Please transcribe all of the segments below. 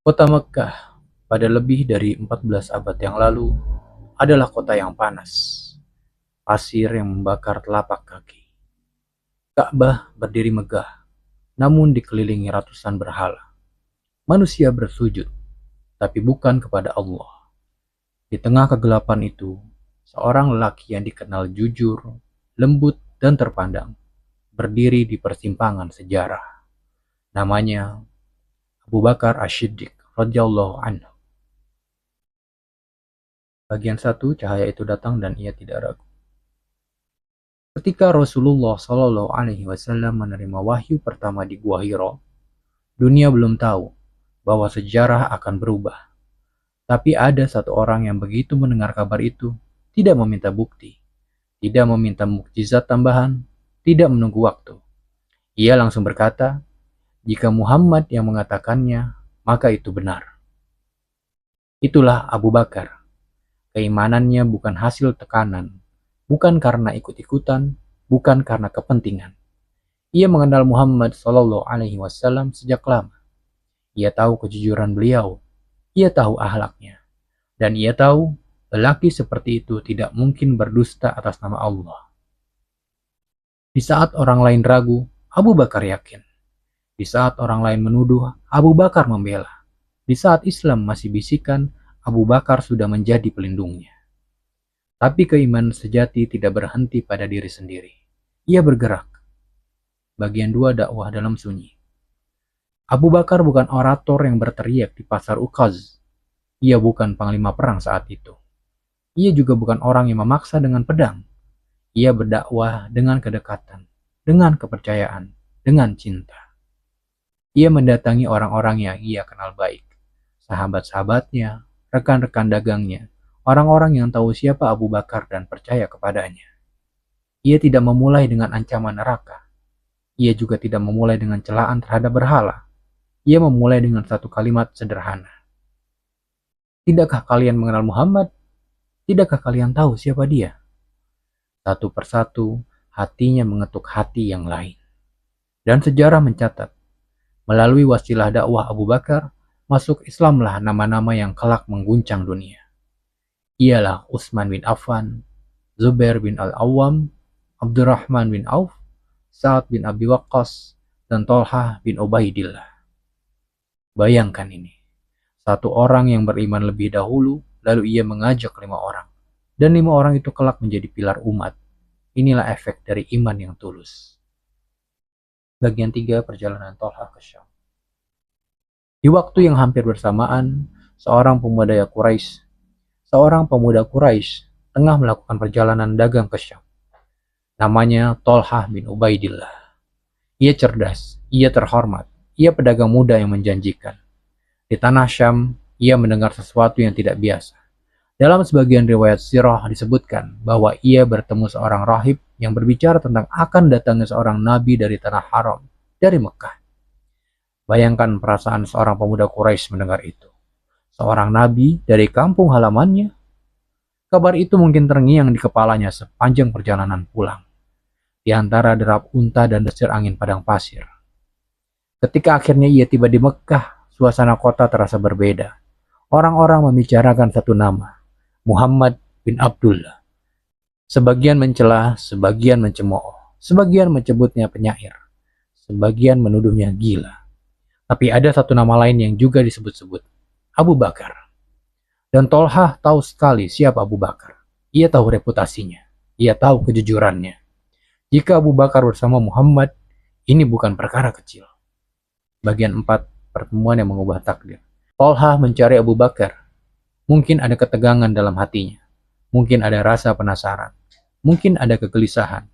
Kota Mekkah pada lebih dari 14 abad yang lalu adalah kota yang panas, pasir yang membakar telapak kaki. Ka'bah berdiri megah, namun dikelilingi ratusan berhala. Manusia bersujud, tapi bukan kepada Allah. Di tengah kegelapan itu, seorang lelaki yang dikenal jujur, lembut, dan terpandang berdiri di persimpangan sejarah. Namanya Abu Bakar Ash-Shiddiq radhiyallahu anhu. Bagian satu, cahaya itu datang dan ia tidak ragu. Ketika Rasulullah Shallallahu Alaihi Wasallam menerima wahyu pertama di Gua Hiro, dunia belum tahu bahwa sejarah akan berubah. Tapi ada satu orang yang begitu mendengar kabar itu, tidak meminta bukti, tidak meminta mukjizat tambahan, tidak menunggu waktu. Ia langsung berkata, jika Muhammad yang mengatakannya, maka itu benar. Itulah Abu Bakar. Keimanannya bukan hasil tekanan, bukan karena ikut-ikutan, bukan karena kepentingan. Ia mengenal Muhammad Shallallahu Alaihi Wasallam sejak lama. Ia tahu kejujuran beliau, ia tahu akhlaknya, dan ia tahu lelaki seperti itu tidak mungkin berdusta atas nama Allah. Di saat orang lain ragu, Abu Bakar yakin. Di saat orang lain menuduh, Abu Bakar membela. Di saat Islam masih bisikan, Abu Bakar sudah menjadi pelindungnya. Tapi keimanan sejati tidak berhenti pada diri sendiri. Ia bergerak. Bagian 2 dakwah dalam sunyi. Abu Bakar bukan orator yang berteriak di pasar Ukaz. Ia bukan panglima perang saat itu. Ia juga bukan orang yang memaksa dengan pedang. Ia berdakwah dengan kedekatan, dengan kepercayaan, dengan cinta. Ia mendatangi orang-orang yang ia kenal baik. Sahabat-sahabatnya, rekan-rekan dagangnya, orang-orang yang tahu siapa Abu Bakar dan percaya kepadanya. Ia tidak memulai dengan ancaman neraka. Ia juga tidak memulai dengan celaan terhadap berhala. Ia memulai dengan satu kalimat sederhana. Tidakkah kalian mengenal Muhammad? Tidakkah kalian tahu siapa dia? Satu persatu, hatinya mengetuk hati yang lain. Dan sejarah mencatat, melalui wasilah dakwah Abu Bakar, masuk Islamlah nama-nama yang kelak mengguncang dunia. Ialah Utsman bin Affan, Zubair bin Al-Awwam, Abdurrahman bin Auf, Sa'ad bin Abi Waqqas, dan Tolhah bin Ubaidillah. Bayangkan ini, satu orang yang beriman lebih dahulu, lalu ia mengajak 5 orang. Dan 5 orang itu kelak menjadi pilar umat. Inilah efek dari iman yang tulus. Bagian 3, perjalanan Tolhah ke Syam. Di waktu yang hampir bersamaan, seorang pemuda Quraisy tengah melakukan perjalanan dagang ke Syam. Namanya Tolhah bin Ubaidillah. Ia cerdas, ia terhormat, ia pedagang muda yang menjanjikan. Di tanah Syam, ia mendengar sesuatu yang tidak biasa. Dalam sebagian riwayat sirah disebutkan bahwa ia bertemu seorang rahib yang berbicara tentang akan datangnya seorang nabi dari tanah haram, dari Mekah. Bayangkan perasaan seorang pemuda Quraisy mendengar itu. Seorang nabi dari kampung halamannya. Kabar itu mungkin terngiang di kepalanya sepanjang perjalanan pulang. Di antara derap unta dan desir angin padang pasir. Ketika akhirnya ia tiba di Mekah, suasana kota terasa berbeda. Orang-orang membicarakan satu nama, Muhammad bin Abdullah. Sebagian mencela, sebagian mencemooh, sebagian menyebutnya penyair, sebagian menuduhnya gila. Tapi ada satu nama lain yang juga disebut-sebut, Abu Bakar. Dan Tolhah tahu sekali siapa Abu Bakar. Ia tahu reputasinya, ia tahu kejujurannya. Jika Abu Bakar bersama Muhammad, ini bukan perkara kecil. Bagian 4, pertemuan yang mengubah takdir. Tolhah mencari Abu Bakar. Mungkin ada ketegangan dalam hatinya. Mungkin ada rasa penasaran. Mungkin ada kegelisahan.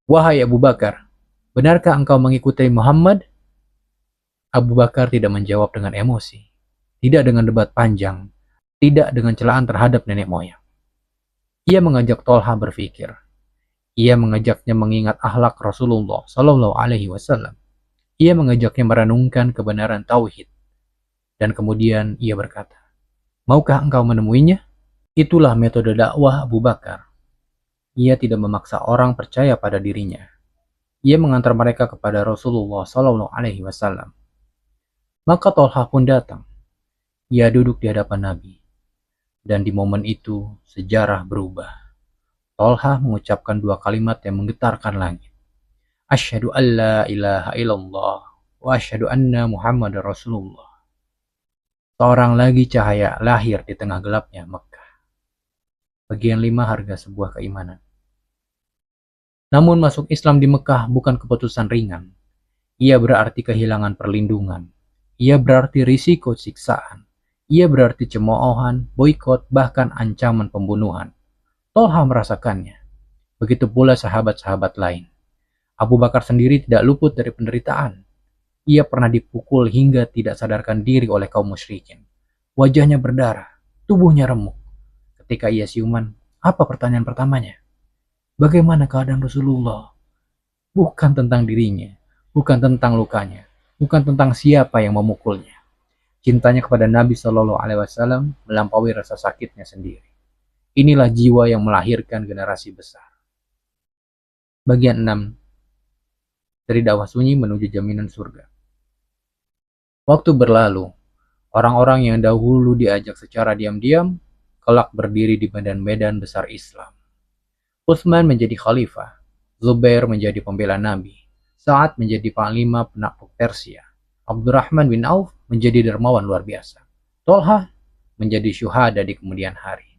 Wahai Abu Bakar, benarkah engkau mengikuti Muhammad? Abu Bakar tidak menjawab dengan emosi, tidak dengan debat panjang, tidak dengan celaan terhadap nenek moyang. Ia mengajak Tolhah berpikir. Ia mengajaknya mengingat akhlak Rasulullah Shallallahu Alaihi Wasallam. Ia mengajaknya merenungkan kebenaran tauhid. Dan kemudian ia berkata, maukah engkau menemuinya? Itulah metode dakwah Abu Bakar. Ia tidak memaksa orang percaya pada dirinya. Ia mengantar mereka kepada Rasulullah Shallallahu Alaihi Wasallam. Maka Tolha pun datang. Ia duduk di hadapan Nabi. Dan di momen itu, sejarah berubah. Tolha mengucapkan dua kalimat yang menggetarkan langit. Asyhadu an la ilaha illallah wa asyhadu anna Muhammad Rasulullah. Seorang lagi cahaya lahir di tengah gelapnya Mekah. Bagian 5 harga sebuah keimanan. Namun masuk Islam di Mekah bukan keputusan ringan. Ia berarti kehilangan perlindungan. Ia berarti risiko siksaan. Ia berarti cemoohan, boikot, bahkan ancaman pembunuhan. Tolha merasakannya. Begitu pula sahabat-sahabat lain. Abu Bakar sendiri tidak luput dari penderitaan. Ia pernah dipukul hingga tidak sadarkan diri oleh kaum musyrikin. Wajahnya berdarah, tubuhnya remuk. Ketika ia siuman, apa pertanyaan pertamanya? Bagaimana keadaan Rasulullah? Bukan tentang dirinya, bukan tentang lukanya, bukan tentang siapa yang memukulnya. Cintanya kepada Nabi Shallallahu Alaihi Wasallam melampaui rasa sakitnya sendiri. Inilah jiwa yang melahirkan generasi besar. Bagian 6. Dari dakwah sunyi menuju jaminan surga. Waktu berlalu, orang-orang yang dahulu diajak secara diam-diam, kelak berdiri di medan-medan besar Islam. Utsman menjadi khalifah, Zubair menjadi pembela Nabi, Sa'ad menjadi panglima penakluk Persia, Abdurrahman bin Auf menjadi dermawan luar biasa, Tolha menjadi syuhada di kemudian hari.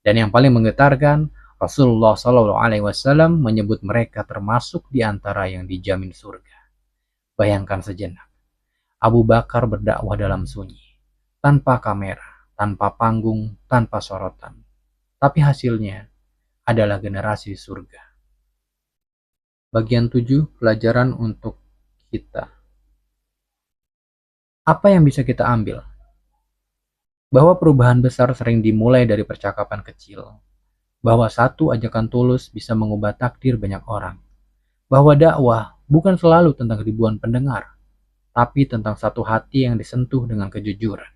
Dan yang paling menggetarkan, Rasulullah SAW menyebut mereka termasuk di antara yang dijamin surga. Bayangkan sejenak, Abu Bakar berdakwah dalam sunyi, tanpa kamera, tanpa panggung, tanpa sorotan. Tapi hasilnya adalah generasi surga. Bagian 7, pelajaran untuk kita. Apa yang bisa kita ambil? Bahwa perubahan besar sering dimulai dari percakapan kecil. Bahwa satu ajakan tulus bisa mengubah takdir banyak orang. Bahwa dakwah bukan selalu tentang ribuan pendengar, tapi tentang satu hati yang disentuh dengan kejujuran.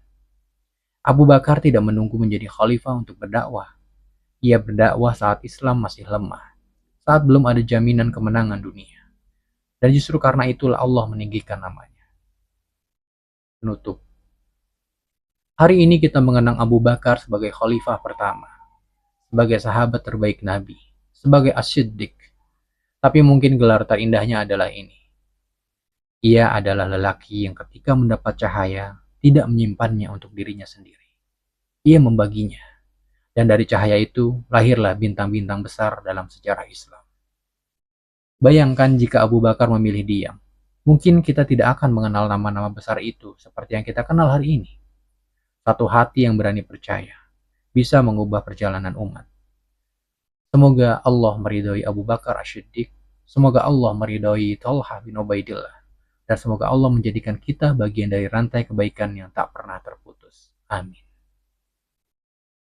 Abu Bakar tidak menunggu menjadi khalifah untuk berdakwah. Ia berdakwah saat Islam masih lemah, saat belum ada jaminan kemenangan dunia. Dan justru karena itulah Allah meninggikan namanya. Penutup. Hari ini kita mengenang Abu Bakar sebagai khalifah pertama, sebagai sahabat terbaik Nabi, sebagai As-Siddiq. Tapi mungkin gelar terindahnya adalah ini. Ia adalah lelaki yang ketika mendapat cahaya, tidak menyimpannya untuk dirinya sendiri. Ia membaginya. Dan dari cahaya itu, lahirlah bintang-bintang besar dalam sejarah Islam. Bayangkan jika Abu Bakar memilih diam. Mungkin kita tidak akan mengenal nama-nama besar itu seperti yang kita kenal hari ini. Satu hati yang berani percaya bisa mengubah perjalanan umat. Semoga Allah meridhoi Abu Bakar As-Siddiq. Semoga Allah meridhoi Tolha bin Ubaidillah. Dan semoga Allah menjadikan kita bagian dari rantai kebaikan yang tak pernah terputus. Amin.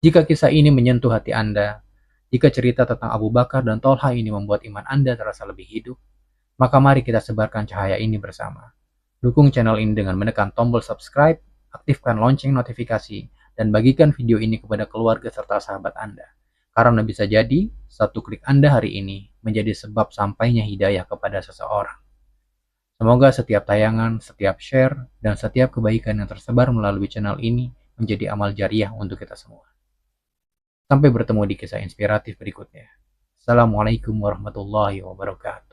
Jika kisah ini menyentuh hati Anda, jika cerita tentang Abu Bakar dan Tolha ini membuat iman Anda terasa lebih hidup, maka mari kita sebarkan cahaya ini bersama. Dukung channel ini dengan menekan tombol subscribe, aktifkan lonceng notifikasi, dan bagikan video ini kepada keluarga serta sahabat Anda. Karena bisa jadi, satu klik Anda hari ini menjadi sebab sampainya hidayah kepada seseorang. Semoga setiap tayangan, setiap share, dan setiap kebaikan yang tersebar melalui channel ini menjadi amal jariah untuk kita semua. Sampai bertemu di kisah inspiratif berikutnya. Assalamualaikum warahmatullahi wabarakatuh.